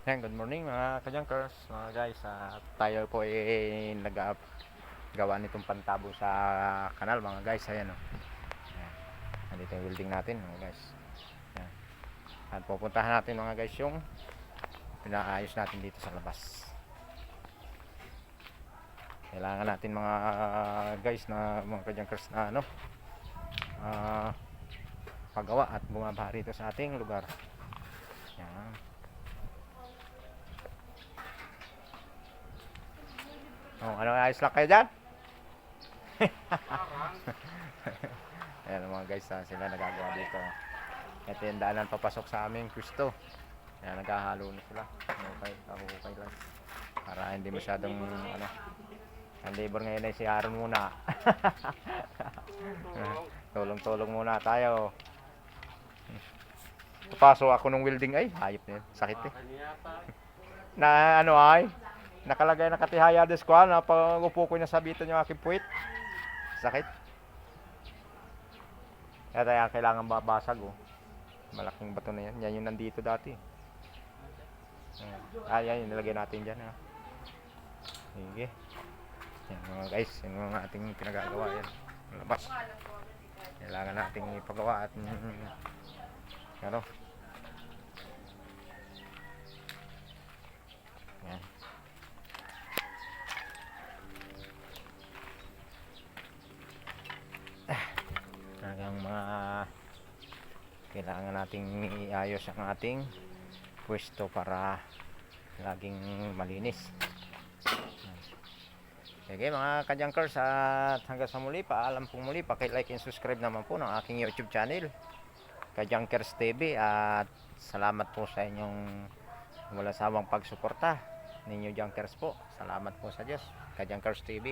Yan, good morning mga kajunkers, mga guys. Tayo po ay nag-gawa nitong pantabo sa kanal mga guys. Ayan o. Ayan. Nandito yung welding natin mga guys. Ayan. At pupuntahan natin mga guys yung pinaayos natin dito sa labas. Kailangan natin mga guys na mga kajunkers na paggawa at bumaba rito sa ating lugar. Ayan. Oh, ano, ayos lang kayo dyan? Ayan mga guys, sila nagagawa dito. Ito yung daanan papasok sa aming pwesto. Ayan, naghahalo na sila. Okay lang. Para hindi masyadong ang labor ngayon ay si Aaron muna. Tulong-tulong muna tayo. Papasok ako ng welding ay, hayop na yun. Sakit eh. Na ano ay, nakalagay na katihaya des ko na pag-upo ko niya sabitan yung aking puwit. Sakit. Kaya kailangan babasag oh. Malaking bato na yan. Yan yung nandito dati. Yan yung nilagay natin dyan ha. Sige. Yan mga guys, yung mga ating pinagagawa yan. Labas. Kailangan nating ipagawa at ano. Yan. Hanggang mga kailangan nating iayos ang ating pwesto para laging malinis. Sige mga kajunkers, at hanggang sa muli, paalam pong muli, paki-like and subscribe naman po ng aking YouTube channel Kajunkers TV, at salamat po sa inyong walang sawang pagsuporta ninyo junkers po. Salamat po sa Diyos. Kajunkers TV.